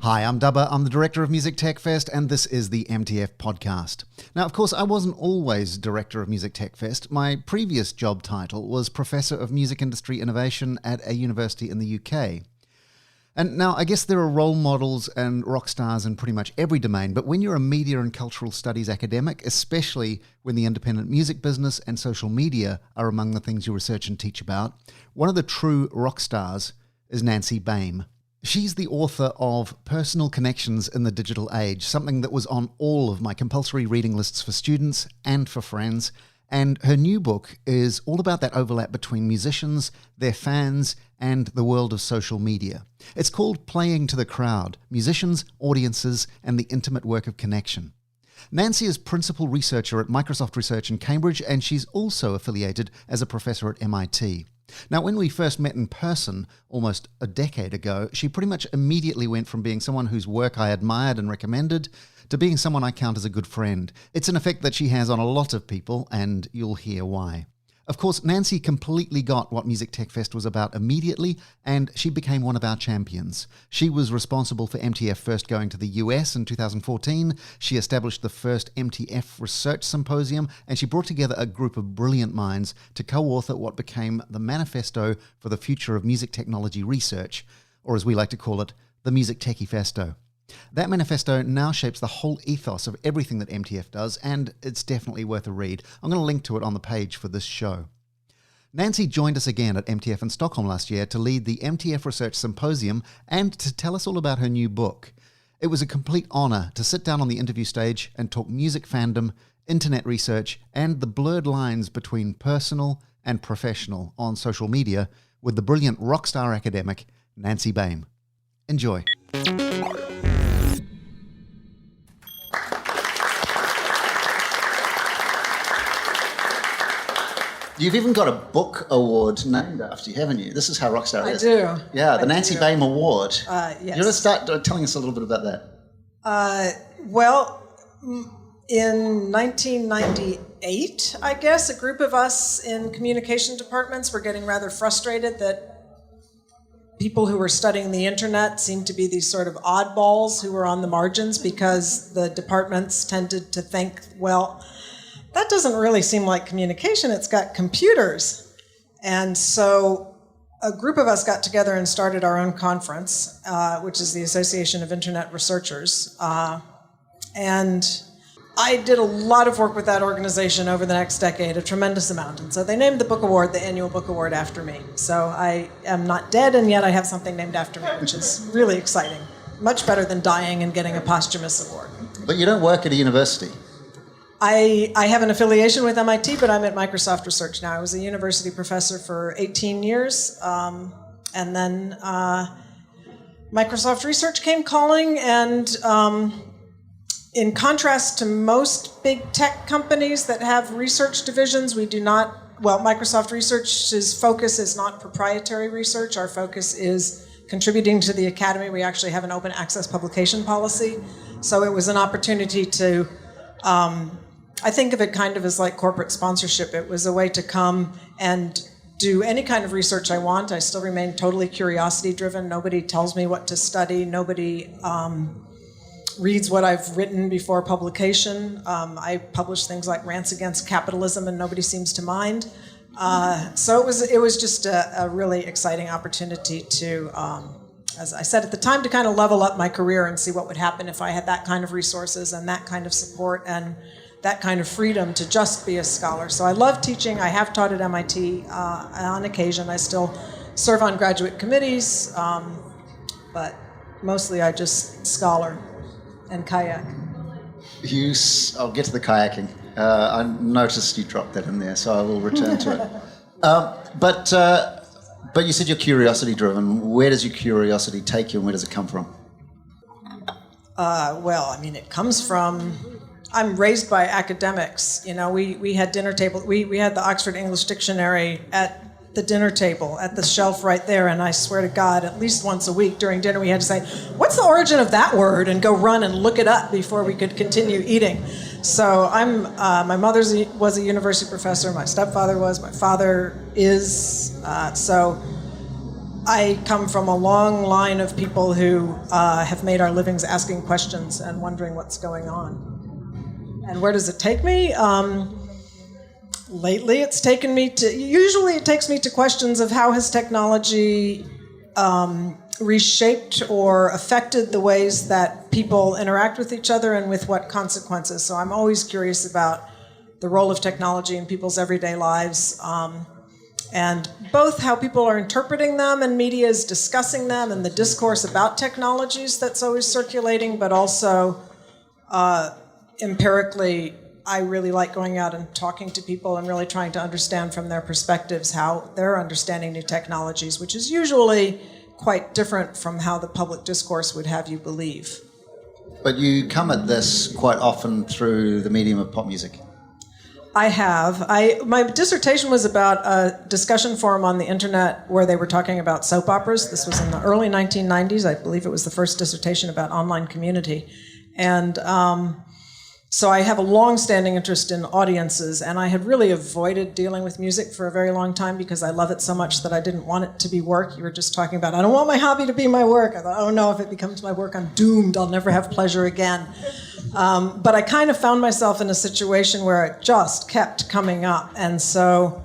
Hi, I'm Dubba. I'm the director of Music Tech Fest, and this is the MTF podcast. Now, of course, I wasn't always director of Music Tech Fest. My previous job title was Professor of Music Industry Innovation at a university in the UK. And now, I guess there are role models and rock stars in pretty much every domain, but when you're a media and cultural studies academic, especially when the independent music business and social media are among the things you research and teach about, one of the true rock stars is Nancy Baym. She's the author of Personal Connections in the Digital Age, something that was on all of my compulsory reading lists for students and for friends. And her new book is all about that overlap between musicians, their fans, and the world of social media. It's called Playing to the Crowd: Musicians, Audiences, and the Intimate Work of Connection. Nancy is principal researcher at Microsoft Research in Cambridge, and she's also affiliated as a professor at MIT. Now, when we first met in person almost a decade ago, she pretty much immediately went from being someone whose work I admired and recommended to being someone I count as a good friend. It's an effect that she has on a lot of people, and you'll hear why. Of course, Nancy completely got what Music Tech Fest was about immediately, and she became one of our champions. She was responsible for MTF first going to the US in 2014. She established the first MTF Research Symposium, and she brought together a group of brilliant minds to co-author what became the Manifesto for the Future of Music Technology Research, or as we like to call it, the Music Techie Festo. That manifesto now shapes the whole ethos of everything that MTF does, and it's definitely worth a read. I'm going to link to it on the page for this show. Nancy joined us again at MTF in Stockholm last year to lead the MTF Research Symposium and to tell us all about her new book. It was a complete honor to sit down on the interview stage and talk music fandom, internet research, and the blurred lines between personal and professional on social media with the brilliant rock star academic Nancy Baym. Enjoy. You've even got a book award named after you, haven't you? This is how Rockstar is. I do. Yeah, the Nancy Baym Award. Yes. You want to start telling us a little bit about that? Well, in 1998, I guess, a group of us in communication departments were getting rather frustrated that people who were studying the internet seemed to be these sort of oddballs who were on the margins because the departments tended to think, well, that doesn't really seem like communication, it's got computers. And so a group of us got together and started our own conference, which is the Association of Internet Researchers. And I did a lot of work with that organization over the next decade, a tremendous amount. And so they named the book award, the annual book award, after me. So I am not dead, and yet I have something named after me, which is really exciting. Much better than dying and getting a posthumous award. But you don't work at a university. I have an affiliation with MIT, but I'm at Microsoft Research now. I was a university professor for 18 years, and then Microsoft Research came calling, and in contrast to most big tech companies that have research divisions, we do not, well, Microsoft Research's focus is not proprietary research. Our focus is contributing to the academy. We actually have an open access publication policy. So it was an opportunity to, I think of it kind of as like corporate sponsorship. It was a way to come and do any kind of research I want. I still remain totally curiosity-driven. Nobody tells me what to study. Nobody reads what I've written before publication. I publish things like Rants Against Capitalism, and nobody seems to mind. So it was just a really exciting opportunity to, as I said at the time, to kind of level up my career and see what would happen if I had that kind of resources and that kind of support and that kind of freedom to just be a scholar. So I love teaching. I have taught at MIT on occasion. I still serve on graduate committees, but mostly I just scholar and kayak. I'll get to the kayaking. I noticed you dropped that in there, so I will return to it. But you said you're curiosity-driven. Where does your curiosity take you, and where does it come from? Well, I mean, it comes from, I'm raised by academics. You know, we had dinner table, we had the Oxford English Dictionary at the dinner table, at the shelf right there, and I swear to God, at least once a week during dinner we had to say, what's the origin of that word? And go run and look it up before we could continue eating. So my mother was a university professor, my stepfather was, my father is, so I come from a long line of people who have made our livings asking questions and wondering what's going on. And where does it take me? Lately, it's taken me to, usually it takes me to questions of how has technology reshaped or affected the ways that people interact with each other and with what consequences. So I'm always curious about the role of technology in people's everyday lives, and both how people are interpreting them and media is discussing them and the discourse about technologies that's always circulating, but also empirically, I really like going out and talking to people and really trying to understand from their perspectives how they're understanding new technologies, which is usually quite different from how the public discourse would have you believe. But you come at this quite often through the medium of pop music. I have. My dissertation was about a discussion forum on the internet where they were talking about soap operas. This was in the early 1990s. I believe it was the first dissertation about online community. And so I have a long-standing interest in audiences, and I had really avoided dealing with music for a very long time because I love it so much that I didn't want it to be work. You were just talking about, I don't want my hobby to be my work. I thought, oh no, if it becomes my work, I'm doomed. I'll never have pleasure again. But I kind of found myself in a situation where it just kept coming up. And so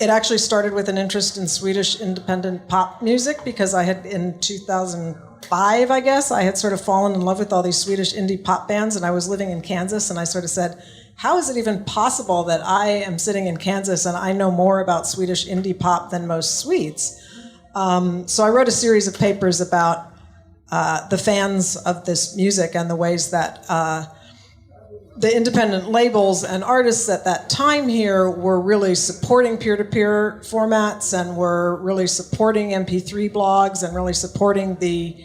it actually started with an interest in Swedish independent pop music because I had, in 2005, I guess, I had sort of fallen in love with all these Swedish indie pop bands, and I was living in Kansas, and I sort of said, how is it even possible that I am sitting in Kansas and I know more about Swedish indie pop than most Swedes? So I wrote a series of papers about the fans of this music and the ways that the independent labels and artists at that time here were really supporting peer-to-peer formats and were really supporting MP3 blogs and really supporting the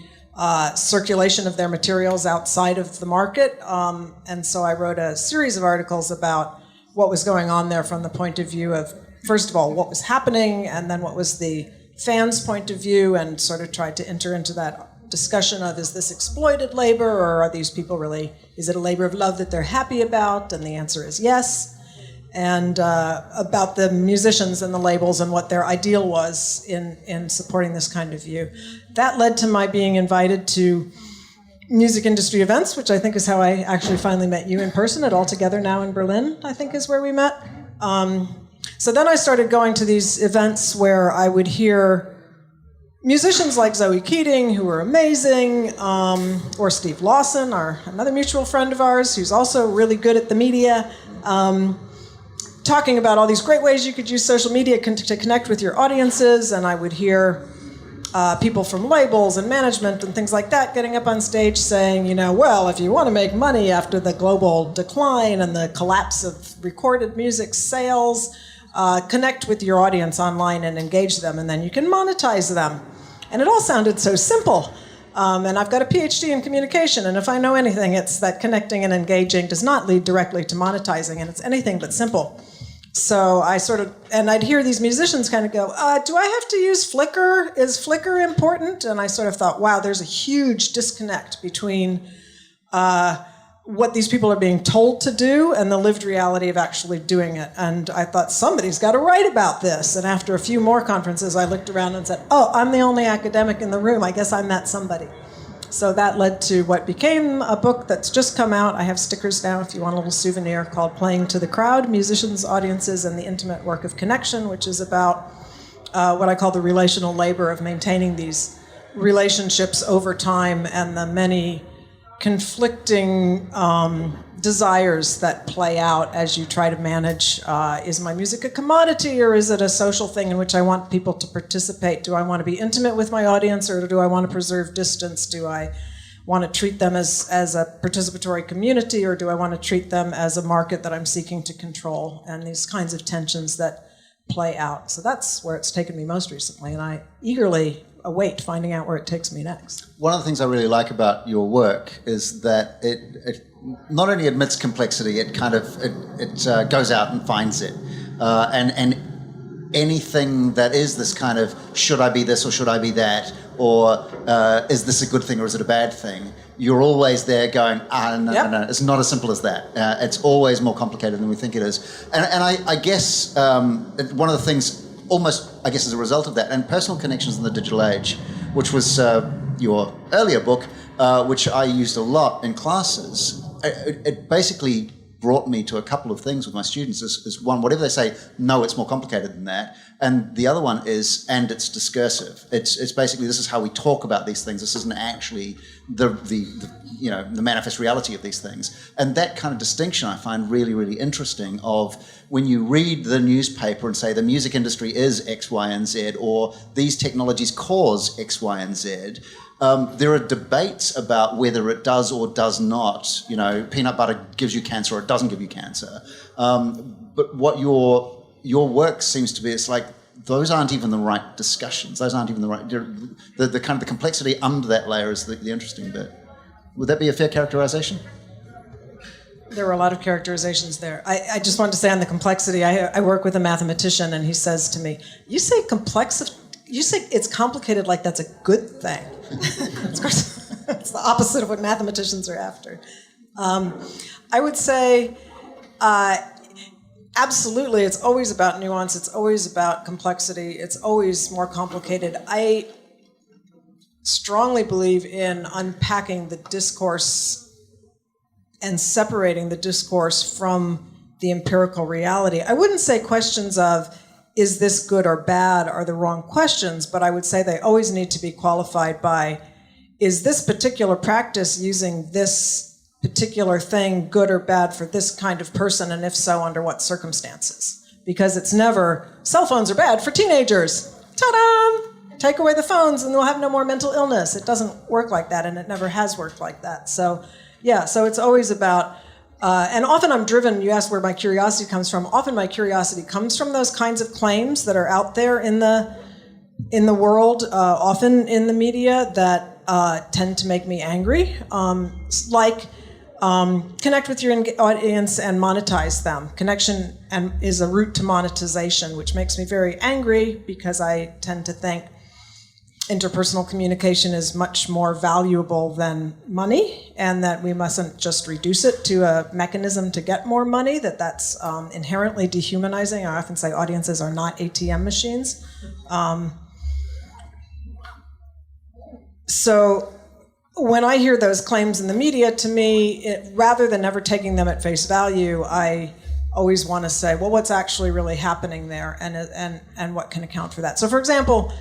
circulation of their materials outside of the market. And so I wrote a series of articles about what was going on there from the point of view of, first of all, what was happening, and then what was the fans' point of view, and sort of tried to enter into that discussion of, is this exploited labor, or are these people really, is it a labor of love that they're happy about? And the answer is yes. And about the musicians and the labels and what their ideal was in supporting this kind of view. That led to my being invited to music industry events, which I think is how I actually finally met you in person at All Together Now in Berlin, I think is where we met. So then I started going to these events where I would hear musicians like Zoe Keating, who were amazing, or Steve Lawson, another mutual friend of ours, who's also really good at the media, talking about all these great ways you could use social media to connect with your audiences. And I would hear people from labels and management and things like that getting up on stage saying, well, if you want to make money after the global decline and the collapse of recorded music sales, connect with your audience online and engage them, and then you can monetize them. And it all sounded so simple. And I've got a PhD in communication, and if I know anything, it's that connecting and engaging does not lead directly to monetizing, and it's anything but simple. So and I'd hear these musicians kind of go, do I have to use Flickr? Is Flickr important? And I sort of thought, wow, there's a huge disconnect between what these people are being told to do and the lived reality of actually doing it. And I thought, somebody's got to write about this. And after a few more conferences, I looked around and said, oh, I'm the only academic in the room. I guess I'm that somebody. So that led to what became a book that's just come out. I have stickers now if you want a little souvenir, called Playing to the Crowd, Musicians, Audiences, and the Intimate Work of Connection, which is about what I call the relational labor of maintaining these relationships over time and the many conflicting desires that play out as you try to manage, is my music a commodity, or is it a social thing in which I want people to participate? Do I want to be intimate with my audience, or do I want to preserve distance? Do I want to treat them as a participatory community, or do I want to treat them as a market that I'm seeking to control? And these kinds of tensions that play out. So that's where it's taken me most recently, and I eagerly await finding out where it takes me next. One of the things I really like about your work is that it not only admits complexity, it kind of it goes out and finds it, and anything that is this kind of, should I be this or should I be that, or is this a good thing or is it a bad thing? You're always there going, no, it's not as simple as that. It's always more complicated than we think it is. And I guess one of the things almost, I guess, as a result of that, and personal connections in the digital age, which was your earlier book, which I used a lot in classes. It basically brought me to a couple of things with my students. Is one, whatever they say, no, it's more complicated than that. And the other one is, and it's discursive. It's basically, this is how we talk about these things. This isn't actually the manifest reality of these things. And that kind of distinction I find really, really interesting, of when you read the newspaper and say the music industry is X, Y, and Z, or these technologies cause X, Y, and Z. There are debates about whether it does or does not. Peanut butter gives you cancer or it doesn't give you cancer. But what your work seems to be, it's like those aren't even the right discussions. Those aren't even the right. The kind of the complexity under that layer is the interesting bit. Would that be a fair characterization? There were a lot of characterizations there. I just wanted to say on the complexity, I work with a mathematician, and he says to me, you say it's complicated like that's a good thing. Of course, it's the opposite of what mathematicians are after. I would say, absolutely, it's always about nuance. It's always about complexity. It's always more complicated. I strongly believe in unpacking the discourse and separating the discourse from the empirical reality. I wouldn't say questions of, is this good or bad, are the wrong questions, but I would say they always need to be qualified by, is this particular practice using this particular thing good or bad for this kind of person, and if so, under what circumstances? Because it's never, cell phones are bad for teenagers. Ta-da! Take away the phones and they'll have no more mental illness. It doesn't work like that, and it never has worked like that. So, yeah, so it's always about, and often I'm driven, you asked where my curiosity comes from, often my curiosity comes from those kinds of claims that are out there in the world, often in the media, that tend to make me angry, like connect with your audience and monetize them. Connection is a route to monetization, which makes me very angry because I tend to think interpersonal communication is much more valuable than money, and that we mustn't just reduce it to a mechanism to get more money, that's inherently dehumanizing. I often say audiences are not ATM machines. So when I hear those claims in the media, to me, rather than ever taking them at face value, I always want to say, well, what's actually really happening there, and what can account for that? So for example,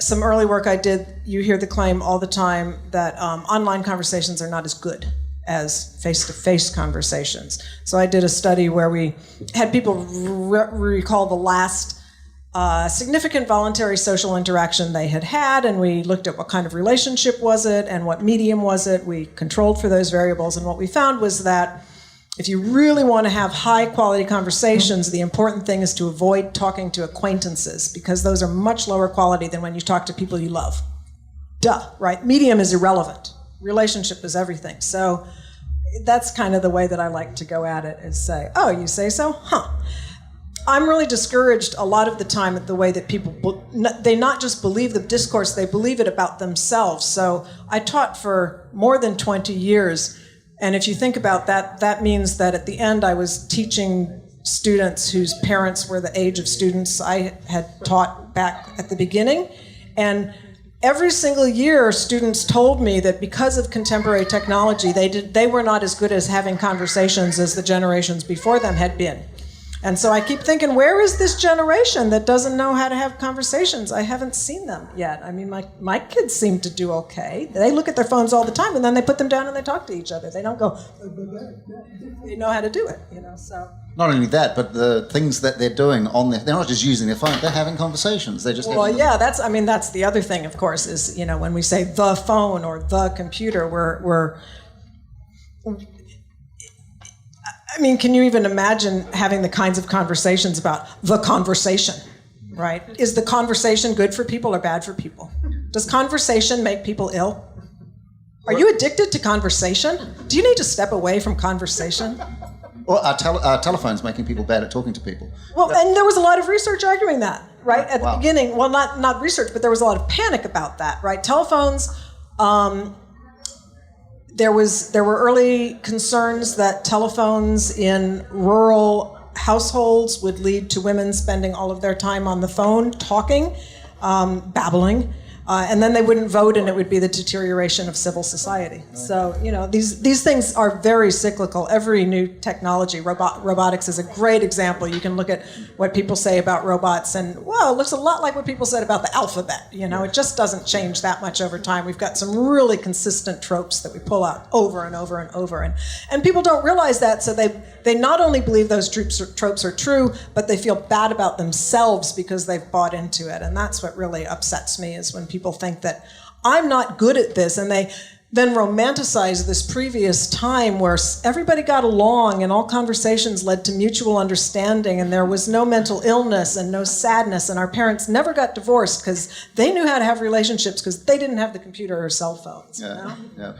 some early work I did, you hear the claim all the time that online conversations are not as good as face-to-face conversations. So I did a study where we had people recall the last significant voluntary social interaction they had had, and we looked at what kind of relationship was it and what medium was it. We controlled for those variables, and what we found was that if you really want to have high-quality conversations, the important thing is to avoid talking to acquaintances, because those are much lower quality than when you talk to people you love. Duh, right? Medium is irrelevant. Relationship is everything. So that's kind of the way that I like to go at it, is say, oh, you say so? Huh. I'm really discouraged a lot of the time at the way that people, they not just believe the discourse, they believe it about themselves. So I taught for more than 20 years, and if you think about that, that means that at the end I was teaching students whose parents were the age of students I had taught back at the beginning. And every single year, students told me that because of contemporary technology, they were not as good as having conversations as the generations before them had been. And so I keep thinking, where is this generation that doesn't know how to have conversations? I haven't seen them yet. I mean, my kids seem to do okay. They look at their phones all the time, and then they put them down and they talk to each other. They don't go, they know how to do it, so. Not only that, but the things that they're doing they're not just using their phone, they're having conversations. They're just that's the other thing, of course, is, when we say the phone or the computer, can you even imagine having the kinds of conversations about the conversation, right? Is the conversation good for people or bad for people? Does conversation make people ill? Are you addicted to conversation? Do you need to step away from conversation? Or are telephones making people bad at talking to people? Well, and there was a lot of research arguing that, right? At the beginning, well, not research, but there was a lot of panic about that, right? Telephones, there were early concerns that telephones in rural households would lead to women spending all of their time on the phone talking, babbling, and then they wouldn't vote, and it would be the deterioration of civil society. So, these things are very cyclical. Every new technology, robotics is a great example. You can look at what people say about robots, and, well, it looks a lot like what people said about the alphabet. It just doesn't change that much over time. We've got some really consistent tropes that we pull out over and over and over. And people don't realize that, so they not only believe those tropes are true, but they feel bad about themselves because they've bought into it. And that's what really upsets me, is when people think that I'm not good at this, and they then romanticize this previous time where everybody got along and all conversations led to mutual understanding, and there was no mental illness and no sadness, and our parents never got divorced because they knew how to have relationships because they didn't have the computer or cell phones. Yeah.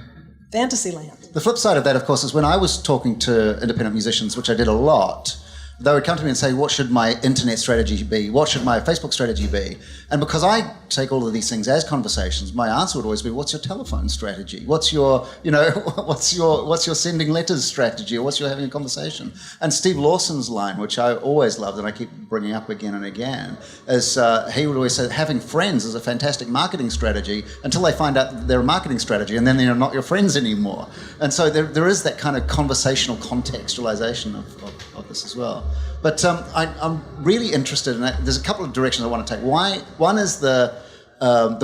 Fantasyland. The flip side of that, of course, is when I was talking to independent musicians, which I did a lot, they would come to me and say, what should my internet strategy be? What should my Facebook strategy be? And because I take all of these things as conversations, my answer would always be, what's your telephone strategy? What's your, what's your sending letters strategy? Or what's your having a conversation? And Steve Lawson's line, which I always loved and I keep bringing up again and again, is he would always say, having friends is a fantastic marketing strategy until they find out they're a marketing strategy, and then they're not your friends anymore. And so there is that kind of conversational contextualization of this as well. But I'm really interested in that. There's a couple of directions I want to take. One is the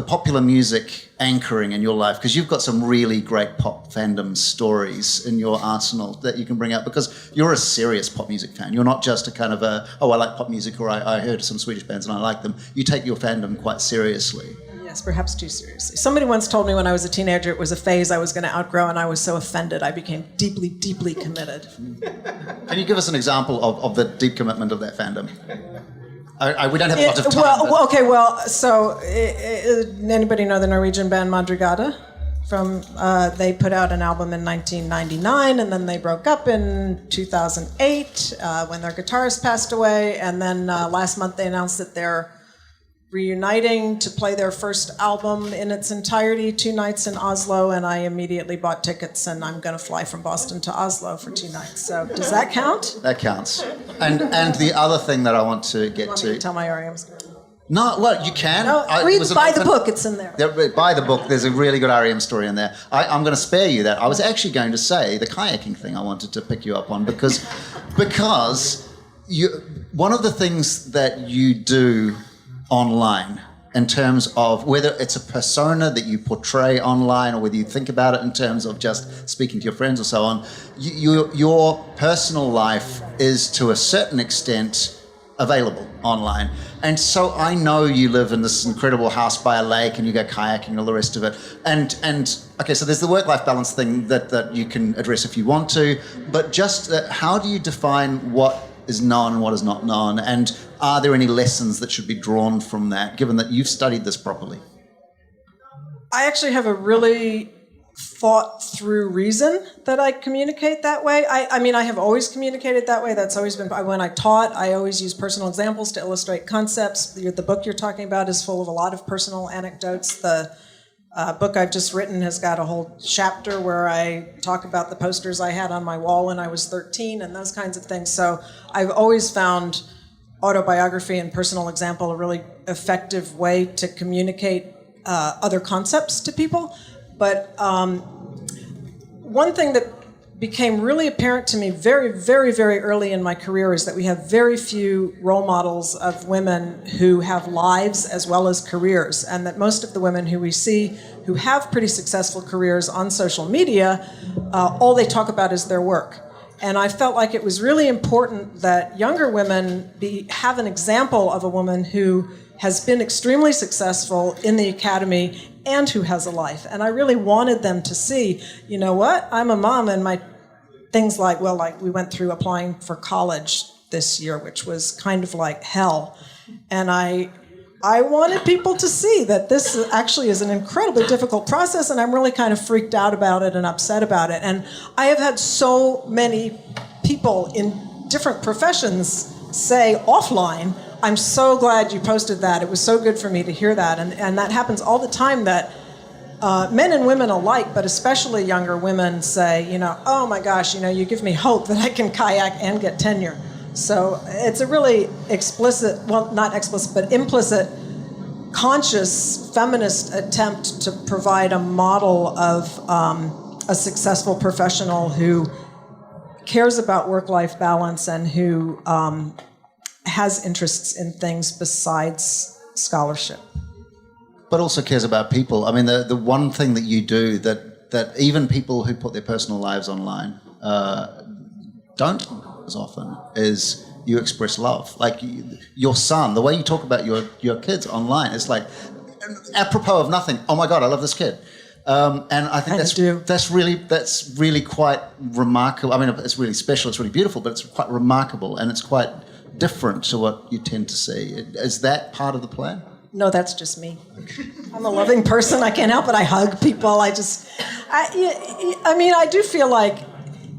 popular music anchoring in your life, because you've got some really great pop fandom stories in your arsenal that you can bring up, because you're a serious pop music fan. You're not just a kind of I like pop music, or I heard some Swedish bands and I like them. You take your fandom quite seriously. Yes, perhaps too seriously. Somebody once told me when I was a teenager it was a phase I was going to outgrow, and I was so offended I became deeply, deeply committed. Can you give us an example of the deep commitment of that fandom? We don't have a lot of time. So anybody know the Norwegian band Madrigada? They put out an album in 1999, and then they broke up in 2008 when their guitarist passed away, and then last month they announced that they're reuniting to play their first album in its entirety, 2 nights in Oslo, and I immediately bought tickets, and I'm going to fly from Boston to Oslo for 2 nights. So does that count? That counts. And the other thing that I want to get Want me to tell my REM story? No, well, you can. No, buy the book, it's in there. Buy the book, there's a really good REM story in there. I'm going to spare you that. I was actually going to say the kayaking thing I wanted to pick you up on, because one of the things that you do online, in terms of whether it's a persona that you portray online or whether you think about it in terms of just speaking to your friends or so on, your personal life is to a certain extent available online. And so I know you live in this incredible house by a lake and you go kayaking and all the rest of it. And okay, so there's the work-life balance thing that you can address if you want to, but just how do you define what is known and what is not known, and are there any lessons that should be drawn from that, given that you've studied this properly? I actually have a really thought-through reason that I communicate that way. I mean, I have always communicated that way. That's always been, when I taught, I always use personal examples to illustrate concepts. The book you're talking about is full of a lot of personal anecdotes. The book I've just written has got a whole chapter where I talk about the posters I had on my wall when I was 13 and those kinds of things. So I've always found autobiography and personal example a really effective way to communicate other concepts to people. But one thing that became really apparent to me very, very, very early in my career is that we have very few role models of women who have lives as well as careers, and that most of the women who we see who have pretty successful careers on social media, all they talk about is their work. And I felt like it was really important that younger women have an example of a woman who has been extremely successful in the academy and who has a life. And I really wanted them to see, you know what, I'm a mom, and my things like we went through applying for college this year, which was kind of like hell. And I wanted people to see that this actually is an incredibly difficult process, and I'm really kind of freaked out about it and upset about it. And I have had so many people in different professions say offline, I'm so glad you posted that. It was so good for me to hear that. And that happens all the time, that men and women alike, but especially younger women say, oh my gosh, you give me hope that I can kayak and get tenure. So it's a really explicit, well, not explicit, but implicit, conscious feminist attempt to provide a model of a successful professional who cares about work-life balance and who has interests in things besides scholarship. But also cares about people. I mean, the one thing that you do that even people who put their personal lives online don't as often is you express love. Like your son, the way you talk about your kids online, it's like apropos of nothing. Oh my God, I love this kid. And I think that's really quite remarkable. I mean, it's really special, it's really beautiful, but it's quite remarkable and it's quite different to what you tend to see. Is that part of the plan? No, that's just me. I'm a loving person. I can't help it. I hug people. I do feel like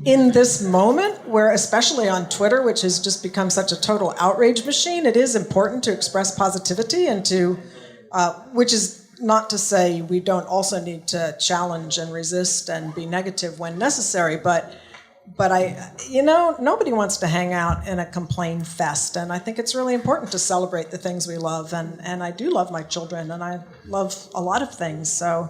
in this moment where, especially on Twitter, which has just become such a total outrage machine, it is important to express positivity and to, which is not to say we don't also need to challenge and resist and be negative when necessary, but nobody wants to hang out in a complain fest, and I think it's really important to celebrate the things we love, and I do love my children, and I love a lot of things, so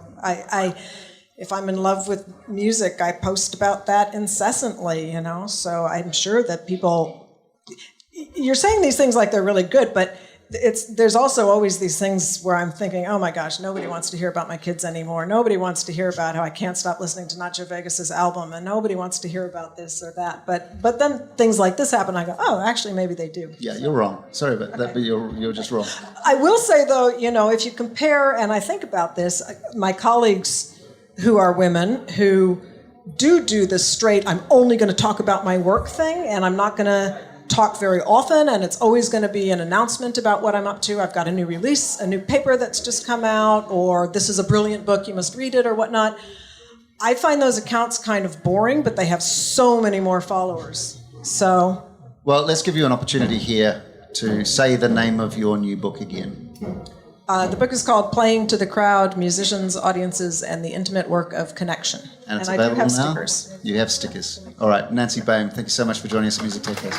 if I'm in love with music, I post about that incessantly, so I'm sure that people, you're saying these things like they're really good, but there's also always these things where I'm thinking, oh my gosh, nobody wants to hear about my kids anymore. Nobody wants to hear about how I can't stop listening to Nacho Vegas's album, and nobody wants to hear about this or that. But then things like this happen, I go, oh, actually, maybe they do. Yeah, you're wrong. Sorry about that, but you're just wrong. I will say, though, if you compare, and I think about this, my colleagues who are women who do the straight, I'm only going to talk about my work thing, and I'm not going to talk very often, and it's always going to be an announcement about what I'm up to. I've got a new release, a new paper that's just come out, or this is a brilliant book, you must read it, or whatnot. I find those accounts kind of boring, but they have so many more followers. So, well, let's give you an opportunity here to say the name of your new book again. The book is called Playing to the Crowd, Musicians, Audiences, and the Intimate Work of Connection. And it's I available do have now? stickers. You have stickers. All right, Nancy Baym, thank you so much for joining us at Music Tech Fest.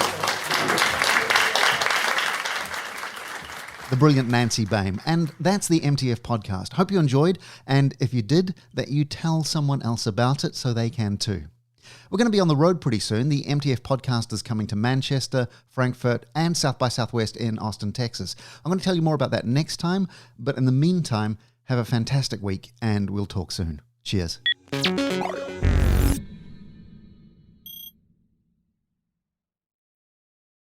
The brilliant Nancy Baym. And that's the MTF podcast. Hope you enjoyed, and if you did, that you tell someone else about it so they can too. We're going to be on the road pretty soon. The MTF podcast is coming to Manchester, Frankfurt, and South by Southwest in Austin, Texas. I'm going to tell you more about that next time, but in the meantime, have a fantastic week, and we'll talk soon. Cheers.